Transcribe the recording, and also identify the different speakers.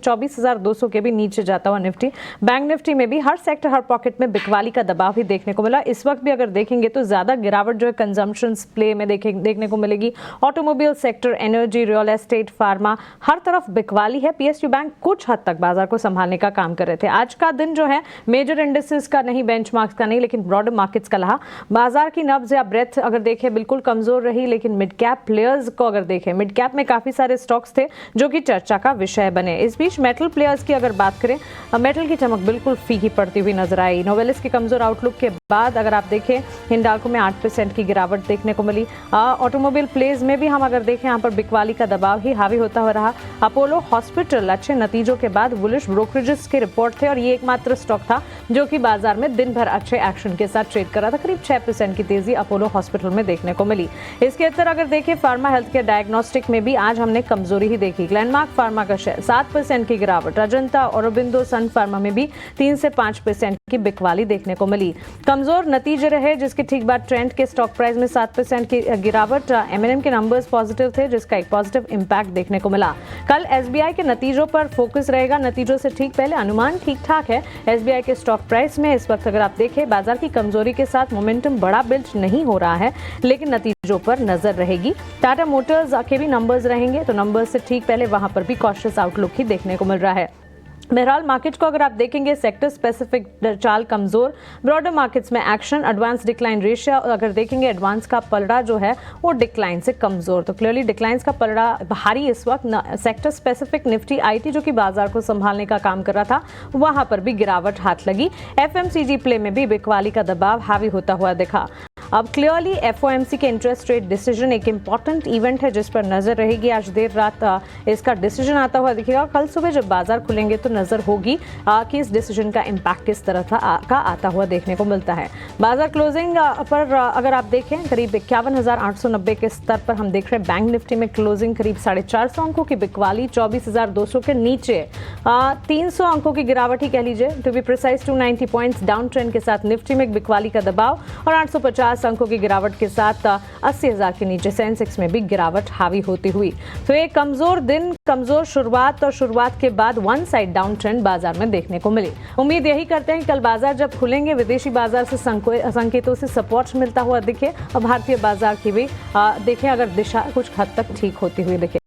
Speaker 1: 24,200 के भी नीचे जाता हुआ निफ्टी। बैंक निफ्टी में भी हर सेक्टर हर पॉकेट में बिकवाली का दबाव ही देखने को मिला। इस वक्त भी अगर देखेंगे तो ज्यादा गिरावट जो है कंजम्पशन प्ले में देखने को मिलेगी। Automobile sector, energy, real estate, pharma, हर तरफ बिकवाली है। पीएसयू बैंक कुछ हद तक बाजार को संभालने का काम कर रहे थे। आज का दिन जो है मेजर इंडेक्सेस का नहीं, बेंचमार्क्स का नहीं, लेकिन ब्रॉडर मार्केट्स का रहा। बाजार की नब्ज या ब्रेथ अगर देखें बिल्कुल कमजोर रही, लेकिन मिड कैप प्लेयर्स को अगर देखें, मिड कैप में काफी सारे स्टॉक्स थे जो कि चर्चा का विषय बने। इस बीच मेटल प्लेयर्स की अगर बात करें, मेटल की चमक बिल्कुल फीकी पड़ती हुई नजर आई। नोवेलिस के कमजोर आउटलुक के बाद अगर आप देखें हिंडाल्को में 8% की गिरावट देखने को मिली। ऑटोमोबाइल प्लेज में भी हम अगर देखें यहाँ पर बिकवाली का दबाव ही हावी होता हुआ रहा। अपोलो हॉस्पिटल अच्छे नतीजों के बाद बुलिश ब्रोकरेजेस के रिपोर्ट थे और ये एकमात्र स्टॉक था जो कि बाजार में दिन भर अच्छे एक्शन के साथ ट्रेड कर रहा था। करीब 6% की तेजी अपोलो हॉस्पिटल में देखने को मिली। इसके अंदर अगर देखें फार्मा हेल्थ केयर डायग्नोस्टिक में भी आज हमने कमजोरी ही देखी। ग्लेनमार्क फार्मा का शेयर 7% की गिरावट, अजंता, औरोबिंदो, सन फार्मा में भी 3 से 5% की बिकवाली देखने को मिली। कमजोर नतीजे रहे जिसके ठीक बाद ट्रेंड के स्टॉक प्राइस में 7% की गिरावट। एमएनएम के नंबर्स पॉजिटिव थे जिसका एक पॉजिटिव इंपैक्ट देखने को मिला। कल एसबीआई के नतीजों पर फोकस रहेगा। नतीजों से ठीक पहले अनुमान ठीक ठाक है एसबीआई के स्टॉक प्राइस में। इस वक्त अगर आप देखें बाजार की कमजोरी के साथ मोमेंटम बड़ा बिल्ड नहीं हो रहा है, लेकिन नतीजों पर नजर रहेगी। टाटा मोटर्स के भी नंबर्स रहेंगे तो नंबर्स से ठीक पहले वहां पर भी कॉशियस आउटलुक ही देखने को मिल रहा है। बहरहाल मार्केट को अगर आप देखेंगे सेक्टर स्पेसिफिक चाल कमजोर, ब्रॉडर मार्केट्स में एक्शन, एडवांस डिक्लाइन रेशियो अगर देखेंगे एडवांस का पलड़ा जो है वो डिक्लाइन से कमजोर, तो क्लियरली डिक्लाइंस का पलड़ा भारी इस वक्त। सेक्टर स्पेसिफिक निफ्टी आईटी जो कि बाजार को संभालने का काम कर रहा था वहां पर भी गिरावट हाथ लगी। एफएमसीजी प्ले में भी बिकवाली का दबाव हावी होता हुआ दिखा। अब क्लियरली एफओएमसी के इंटरेस्ट रेट डिसीजन एक इंपॉर्टेंट इवेंट है जिस पर नजर रहेगी। आज देर रात इसका डिसीजन आता हुआ दिखेगा। कल सुबह जब बाजार खुलेंगे तो नजर होगी कि इस डिसीजन का इंपैक्ट किस तरह का आता हुआ देखने को मिलता है। बाजार क्लोजिंग पर अगर आप देखें करीब 51,890 के स्तर पर हम देख रहे हैं। बैंक निफ्टी में क्लोजिंग करीब 450 अंकों की बिकवाली, 24,200 के नीचे 300 अंकों की गिरावट ही कह लीजिए, to be precise 290 points down trend के साथ निफ्टी में बिकवाली का दबाव और 850 अंकों की गिरावट के साथ 80,000 के नीचे सेंसेक्स में भी गिरावट हावी होती हुई। तो एक कमजोर दिन, कमजोर शुरुआत और शुरुआत के बाद वन साइड डाउन ट्रेंड बाजार में देखने को मिली। उम्मीद यही करते हैं कल बाजार जब खुलेंगे विदेशी बाजार से संकेतों से सपोर्ट मिलता हुआ दिखे और भारतीय बाजार की भी देखें अगर दिशा कुछ हद तक ठीक होती हुई दिखे।